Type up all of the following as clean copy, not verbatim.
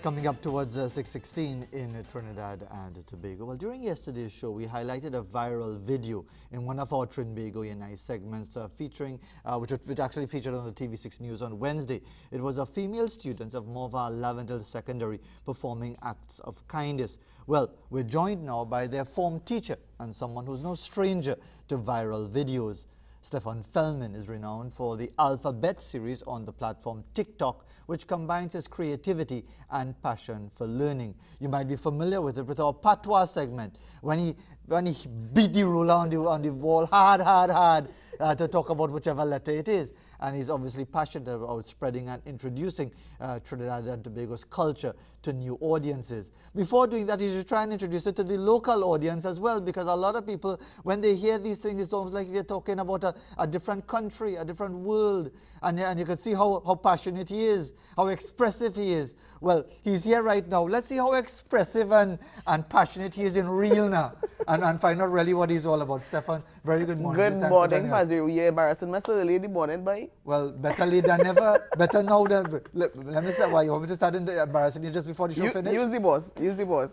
coming up towards 6:16 in Trinidad and Tobago. Well, during yesterday's show, we highlighted a viral video in one of our Trinbago Unite segments featuring, which actually featured on the TV6 News on Wednesday. It was a female students of Morva Lavendale Secondary performing acts of kindness. Well, we're joined now by their form teacher and someone who's no stranger to viral videos. Stephon Felmine is renowned for the Alphabet series on the platform TikTok, which combines his creativity and passion for learning. You might be familiar with it with our Patois segment, when he beat the ruler on the wall hard to talk about whichever letter it is. And he's obviously passionate about spreading and introducing Trinidad and Tobago's culture to new audiences. Before doing that, he should try and introduce it to the local audience as well, because a lot of people, when they hear these things, it's almost like we're talking about a different country, a different world. And you can see how passionate he is, how expressive he is. Well, he's here right now. Let's see how expressive and passionate he is in real now, and find out really what he's all about. Stephon, very good morning. Good morning, Fazio. You're embarrassing me so early in the morning, boy. Well, better late than never. Better now than... Let me say why you want me to start embarrassing you just before the show finishes? Use the boss. Use the boss.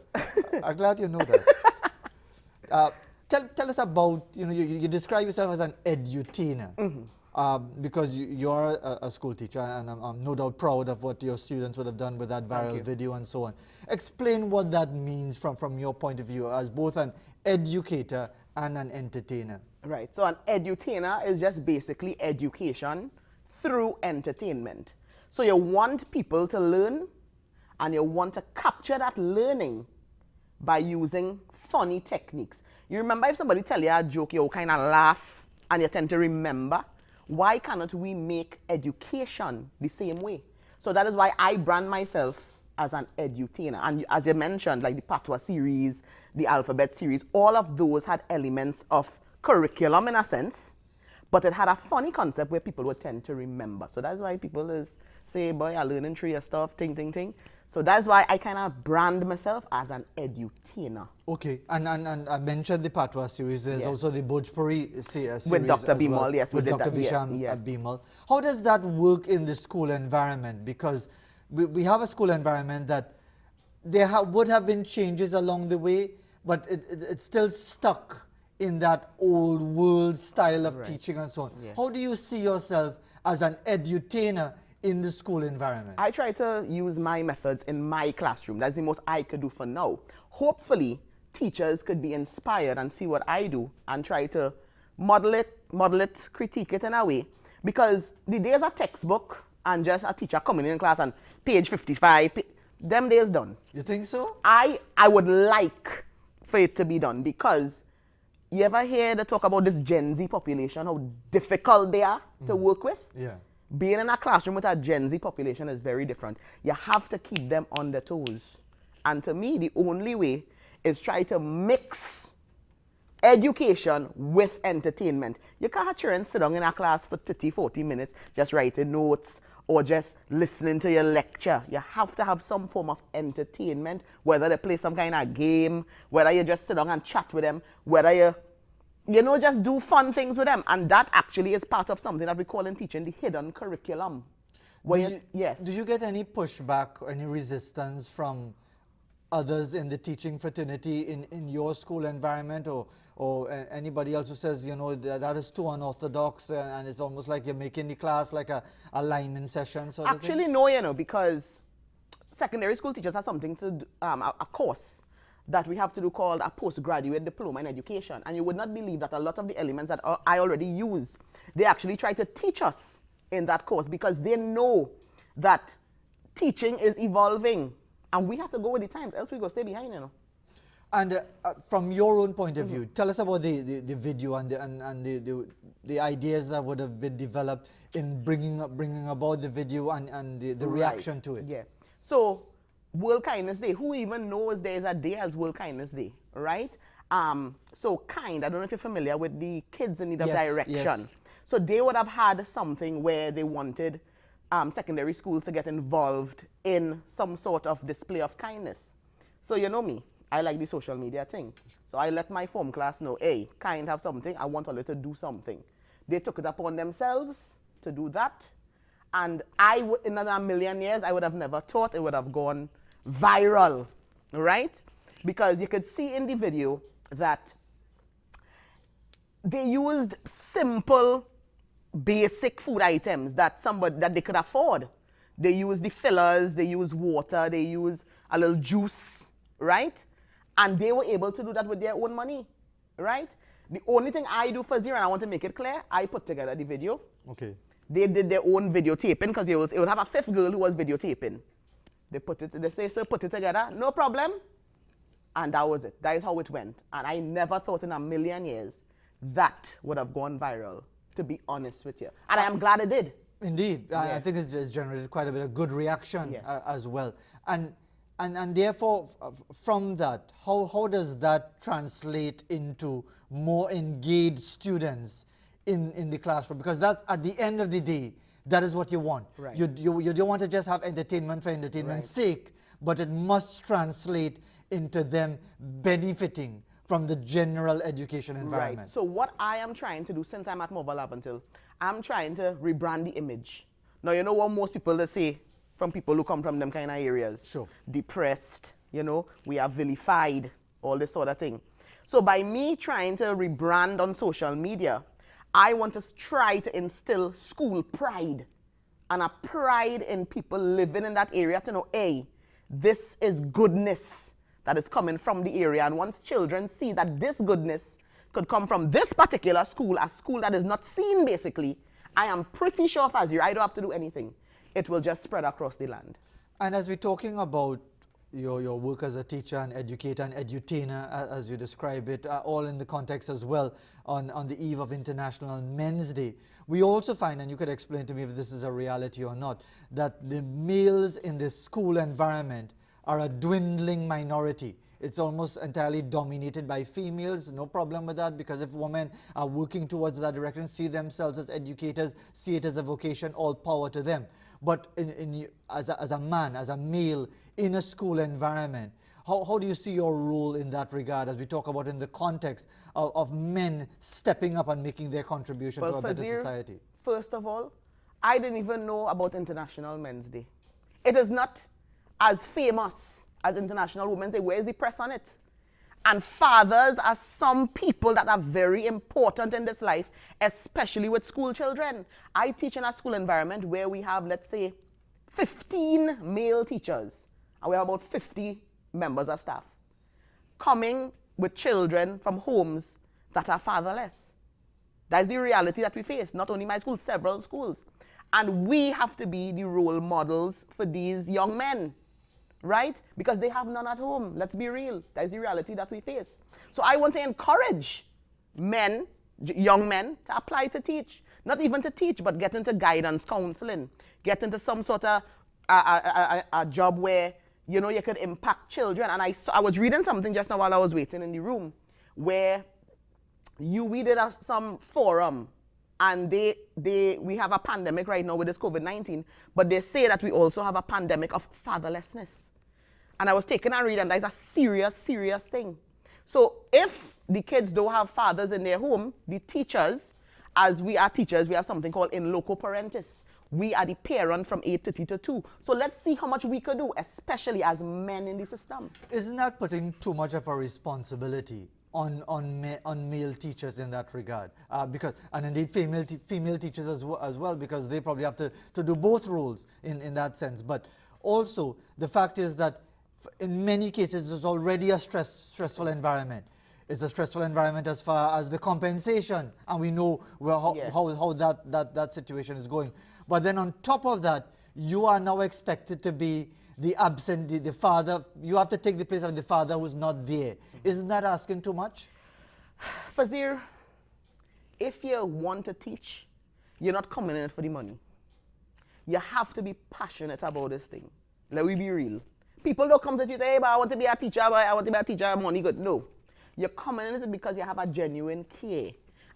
I'm glad you know that. Tell us about, you describe yourself as an edutainer. Because you're a school teacher, and I'm no doubt proud of what your students would have done with that viral video and so on. Explain what that means from your point of view as both an educator and an entertainer. Right, so an edutainer is just basically education through entertainment. So you want people to learn, and you want to capture that learning by using funny techniques. You remember if somebody tell you a joke, you kind of laugh and you tend to remember. Why cannot we make education the same way? So that is why I brand myself as an edutainer. And as you mentioned, like the Patois series, the Alphabet series, all of those had elements of curriculum in a sense, but it had a funny concept where people would tend to remember. So that's why people say, boy, I'm learning through your stuff, ting. So that's why I kind of brand myself as an edutainer. Okay, and I mentioned the Patois series. There's also the Bhojpuri series with Dr. Bimal, well, yes. With Dr. Visham Bimal. How does that work in the school environment? Because we have a school environment that there would have been changes along the way, but it's still stuck in that old world style of teaching and so on. Yeah. How do you see yourself as an edutainer in the school environment? I try to use my methods in my classroom. That's the most I could do for now. Hopefully, teachers could be inspired and see what I do and try to model it, critique it in a way. Because the days of textbook and just a teacher coming in class and page 55, them days done. You think so? I would like for it to be done, because you ever hear the talk about this Gen Z population, how difficult they are to work with? Yeah. Being in a classroom with a Gen Z population is very different. You have to keep them on their toes. And to me, the only way is try to mix education with entertainment. You can't have children sit down in a class for 30, 40 minutes just writing notes or just listening to your lecture. You have to have some form of entertainment, whether they play some kind of game, whether you just sit down and chat with them, whether you just do fun things with them. And that actually is part of something that we call in teaching the hidden curriculum. Yes. Do you get any pushback or any resistance from others in the teaching fraternity in your school environment, or anybody else who says, that is too unorthodox and it's almost like you're making the class like a lineman session sort of thing? Actually, no, because secondary school teachers have something to do, a course that we have to do called a postgraduate diploma in education. And you would not believe that a lot of the elements that I already use, they actually try to teach us in that course, because they know that teaching is evolving. And we have to go with the times, else we go stay behind, And from your own point of view, tell us about the video and the ideas that would have been developed in bringing about the video and the reaction to it. Yeah. So, World Kindness Day. Who even knows there is a day as World Kindness Day, right? So I don't know if you're familiar with the Kids in Need of Direction. Yes. So they would have had something where they wanted secondary schools to get involved in some sort of display of kindness. So you know me, I like the social media thing. So I let my form class know, hey, kind have something, I want all to do something. They took it upon themselves to do that. And in a million years, I would have never thought it would have gone viral, right? Because you could see in the video that they used simple, basic food items that they could afford. They use the fillers, they use water, they use a little juice, right? And they were able to do that with their own money, right? The only thing I do for Zero, and I want to make it clear, I put together the video. Okay. They did their own videotaping because it would have a fifth girl who was videotaping. They say, sir, put it together, no problem. And that was it. That is how it went. And I never thought in a million years that would have gone viral, to be honest with you. And I am glad it did. Indeed. I think it's generated quite a bit of good reaction as well. And therefore, from that, how does that translate into more engaged students in the classroom? Because that's, at the end of the day, that is what you want. Right. You don't want to just have entertainment for entertainment's sake, but it must translate into them benefiting from the general education environment. Right. So what I am trying to do since I'm at Mobile Lab until, I'm trying to rebrand the image. Now, you know what most people they say from people who come from them kind of areas? Sure. Depressed, you know, we are vilified, all this sort of thing. So by me trying to rebrand on social media, I want to try to instill school pride and a pride in people living in that area to know, hey, this is goodness that is coming from the area. And once children see that this goodness could come from this particular school, a school that is not seen basically, I am pretty sure, Fazir, I don't have to do anything. It will just spread across the land. And as we're talking about your work as a teacher and educator and edutainer, as you describe it, all in the context as well on the eve of International Men's Day, we also find, and you could explain to me if this is a reality or not, that the males in the school environment are a dwindling minority. It's almost entirely dominated by females. No problem with that, because if women are working towards that direction, see themselves as educators, see it as a vocation, all power to them. But as a man, as a male in a school environment, how do you see your role in that regard, as we talk about in the context of men stepping up and making their contribution to a better society? First of all, I didn't even know about International Men's Day. It is not as famous as International Women's Day. Where is the press on it? And fathers are some people that are very important in this life, especially with school children. I teach in a school environment where we have, let's say, 15 male teachers, and we have about 50 members of staff coming with children from homes that are fatherless. That is the reality that we face, not only my school, several schools. And we have to be the role models for these young men, right? Because they have none at home. Let's be real. That is the reality that we face. So I want to encourage men, young men, to apply to teach. Not even to teach, but get into guidance counseling. Get into some sort of a job where, you know, you could impact children. And I was reading something just now while I was waiting in the room, where we did some forum, and we have a pandemic right now with this COVID-19, but they say that we also have a pandemic of fatherlessness. And I was taking a read, and that is a serious, serious thing. So if the kids don't have fathers in their home, the teachers, as we are teachers, we have something called in loco parentis. We are the parent from 8 to Theta 2. So let's see how much we could do, especially as men in the system. Isn't that putting too much of a responsibility on male teachers in that regard? And indeed female teachers as well, because they probably have to do both roles in that sense. But also, the fact is that in many cases, it's already a stressful environment. It's a stressful environment as far as the compensation, and we know how that situation is going. But then on top of that, you are now expected to be the absent, the father. You have to take the place of the father who's not there. Isn't that asking too much? Fazir, if you want to teach, you're not coming in for the money. You have to be passionate about this thing. Let me be real. People don't come to you and say, hey, but I want to be a teacher, money good. No. You're coming in because you have a genuine care.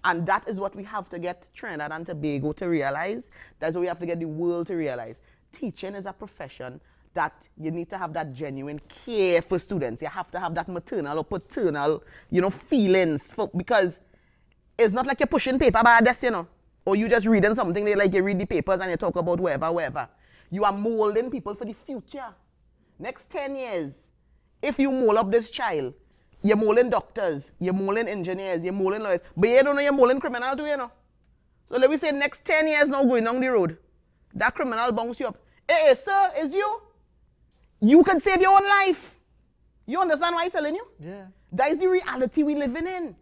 And that is what we have to get Trinidad and Tobago to realize. That's what we have to get the world to realize. Teaching is a profession that you need to have that genuine care for students. You have to have that maternal or paternal, feelings. Because it's not like you're pushing paper by a desk, or you just reading something like you read the papers and you talk about wherever. You are molding people for the future. next 10 years, if you mold up this child, you're molding doctors, you're molding engineers, you're molding lawyers, but you don't know you're molding criminal too, you know. So let me say next 10 years now going down the road, that criminal bounce you up. Hey, sir, it's you. You can save your own life. You understand what I'm telling you? Yeah. That is the reality we're living in.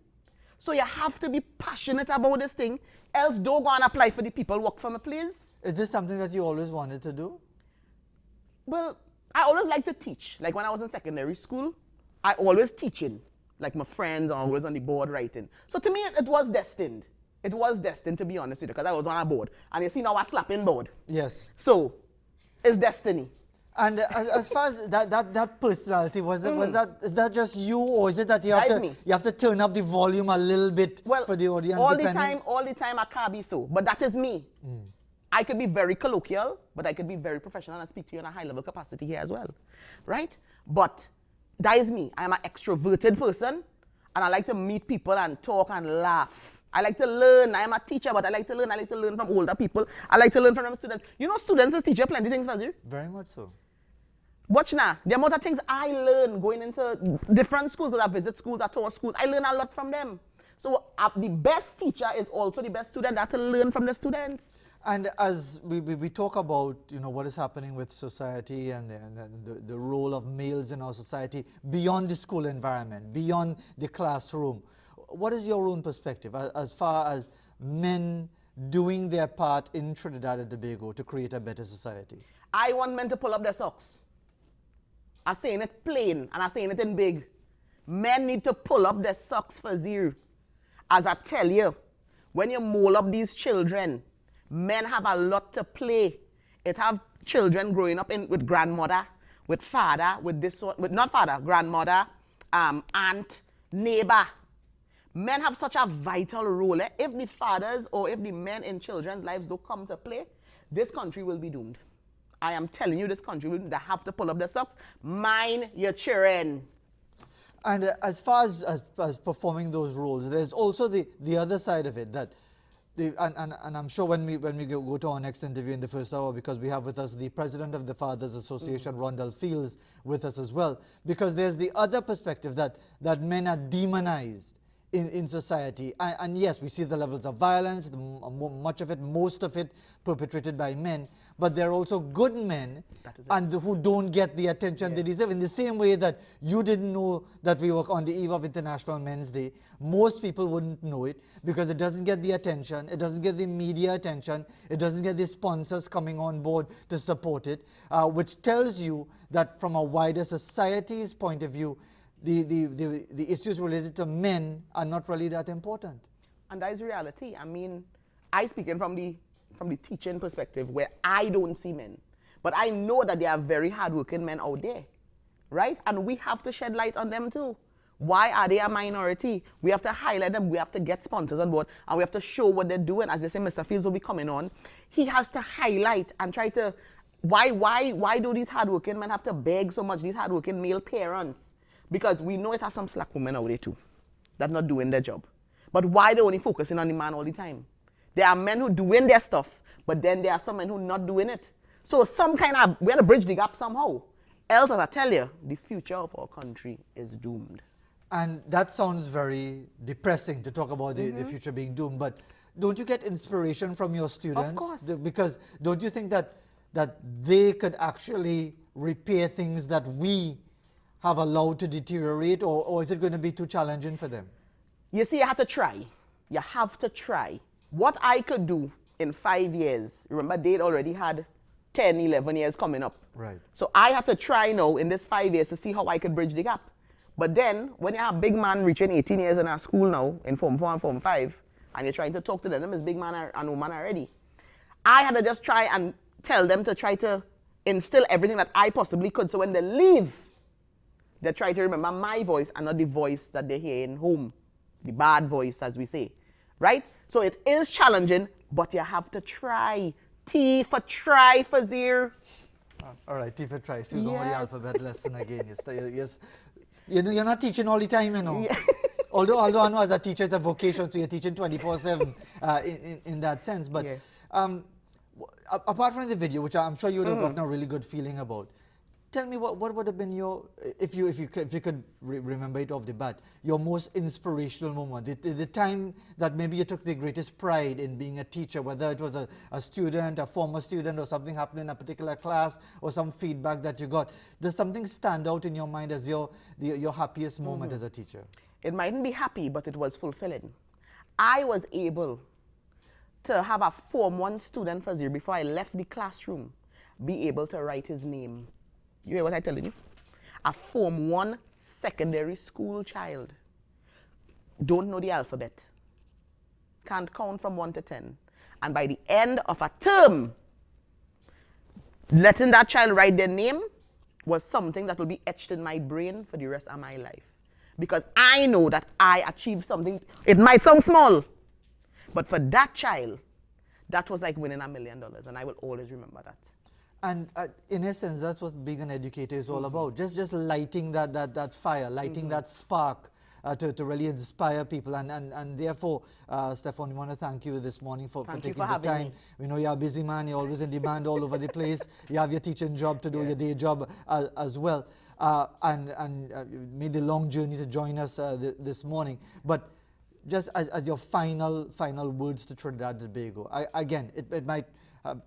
So you have to be passionate about this thing, else don't go and apply for the people work for me, please. Is this something that you always wanted to do? Well, I always like to teach. Like when I was in secondary school, I always teaching. Like my friends are always on the board writing. So to me, it was destined. It was destined, to be honest with you, because I was on a board. And you see now I'm slapping board. Yes. So, it's destiny. And as far as that personality, is that just you, or is it that you have to turn up the volume a little bit for the audience? All the time I can't be so, but that is me. I could be very colloquial, but I could be very professional and speak to you in a high level capacity here as well, right? But that is me. I am an extroverted person, and I like to meet people and talk and laugh. I like to learn. I am a teacher, but I like to learn. I like to learn from older people. I like to learn from them students. You know, students teach you plenty things, Fazir. Very much so. Watch now. The amount of things I learn going into different schools, because I visit schools, I tour schools, I learn a lot from them. So the best teacher is also the best student. I have to learn from the students. And as we talk about, you know, what is happening with society and the role of males in our society beyond the school environment, beyond the classroom, what is your own perspective as far as men doing their part in Trinidad and Tobago to create a better society? I want men to pull up their socks. I'm saying it plain and I'm saying it in big. Men need to pull up their socks for zero. As I tell you, when you mold up these children, men have a lot to play. It have children growing up with grandmother, with father, with this one, with not father, grandmother, aunt, neighbor. Men have such a vital role. If the fathers or if the men in children's lives don't come to play, this country will be doomed. I am telling you, this country will they have to pull up their socks. Mind your children. And as far as performing those roles, there's also the other side of it that, and I'm sure when we go to our next interview in the first hour, because we have with us the president of the Fathers Association, Rondell Fields, with us as well, because there's the other perspective that men are demonized in society. And yes, we see the levels of violence, much of it, most of it perpetrated by men, but there are also good men and who don't get the attention they deserve. In the same way that you didn't know that we were on the eve of International Men's Day, most people wouldn't know it because it doesn't get the attention, it doesn't get the media attention, it doesn't get the sponsors coming on board to support it, which tells you that from a wider society's point of view, the issues related to men are not really that important. And that is reality. I mean, I speaking from the teaching perspective where I don't see men. But I know that there are very hardworking men out there, right? And we have to shed light on them too. Why are they a minority? We have to highlight them. We have to get sponsors on board. And we have to show what they're doing. As they say, Mr. Fields will be coming on. He has to highlight and try to, why do these hardworking men have to beg so much, these hardworking male parents? Because we know it has some slack women out there too that's not doing their job. But why they only focusing on the man all the time? There are men who doing their stuff, but then there are some men who not doing it. So we have to bridge the gap somehow. Else, as I tell you, the future of our country is doomed. And that sounds very depressing to talk about the future being doomed. But don't you get inspiration from your students? Of course. Because don't you think that they could actually repair things that we have allowed to deteriorate, or is it going to be too challenging for them? You see, you have to try. You have to try. What I could do in 5 years, remember they already had 10, 11 years coming up. Right. So I have to try now in this 5 years to see how I could bridge the gap. But then, when you have big man reaching 18 years in our school now, in Form 4 and Form 5, and you're trying to talk to them as big man and woman already, I had to just try and tell them to try to instill everything that I possibly could. So when they leave, they try to remember my voice and not the voice that they hear in home. The bad voice, as we say. Right? So it is challenging, but you have to try. T for try for zero. All right, T for try. So we're going with the alphabet lesson again. Yes. You know, you're not teaching all the time, you know. Yeah. although I know as a teacher it's a vocation, so you're teaching 24/7 in that sense. But apart from the video, which I'm sure you would have gotten a really good feeling about, Tell me what would have been your, if you could remember it off the bat, your most inspirational moment, the time that maybe you took the greatest pride in being a teacher, whether it was a student, a former student, or something happened in a particular class, or some feedback that you got. Does something stand out in your mind as your happiest moment as a teacher? It mightn't be happy, but it was fulfilling. I was able to have a Form 1 student first year before I left the classroom be able to write his name. You hear what I'm telling you? A Form 1 secondary school child. Don't know the alphabet. Can't count from 1 to 10. And by the end of a term, letting that child write their name was something that will be etched in my brain for the rest of my life. Because I know that I achieved something. It might sound small, but for that child, that was like winning $1 million. And I will always remember that. And in essence, that's what being an educator is all about. Just lighting that fire, lighting that spark to really inspire people. And therefore, Stephon, we want to thank you this morning for taking the time. We know you're a busy man. You're always in demand all over the place. You have your teaching job to do, your day job as well. And you made the long journey to join us this morning. But just as your final words to Trinidad and Tobago, again, it might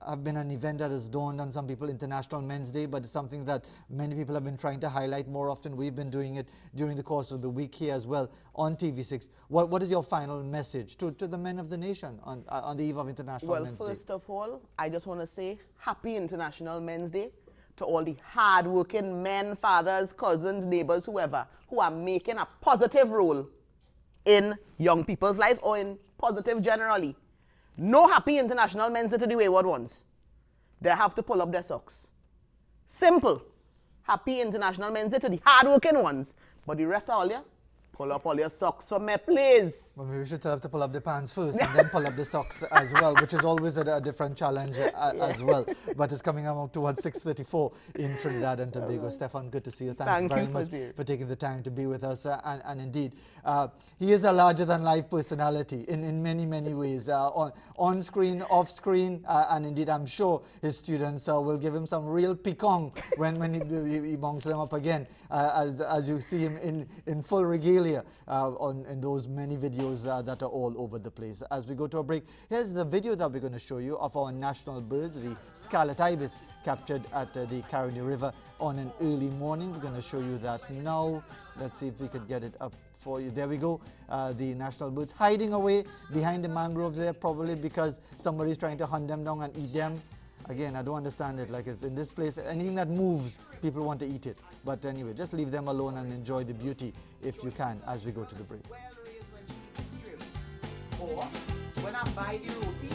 have been an event that has dawned on some people, International Men's Day, but it's something that many people have been trying to highlight more often. We've been doing it during the course of the week here as well on TV6. What is your final message to the men of the nation on the eve of International Men's Day? Well, first of all, I just want to say happy International Men's Day to all the hard-working men, fathers, cousins, neighbors, whoever, who are making a positive role in young people's lives or in positive generally. No happy International Men's Day to the wayward ones. They have to pull up their socks. Simple. Happy International Men's Day to the hard-working ones. But the rest of all you, pull up all your socks for me, please. Well, maybe we should tell them to pull up the pants first and then pull up the socks as well, which is always a different challenge as well. But it's coming out towards 6:34 in Trinidad and Tobago. Stephon, good to see you. Thanks very much for taking the time to be with us. And indeed, he is a larger-than-life personality in many, many ways, on screen, off screen, and indeed, I'm sure his students will give him some real picong when he bongs them up again, as you see him in full regalia. In those many videos that are all over the place. As we go to a break, here's the video that we're going to show you of our national birds, the scarlet ibis, captured at the Caroni River on an early morning. We're going to show you that now. Let's see if we could get it up for you. There we go. The national birds hiding away behind the mangroves there, probably because somebody's trying to hunt them down and eat them. Again, I don't understand it. Like, it's in this place, anything that moves, people want to eat it. But anyway, just leave them alone and enjoy the beauty if you can as we go to the break. Or when I buy the roti,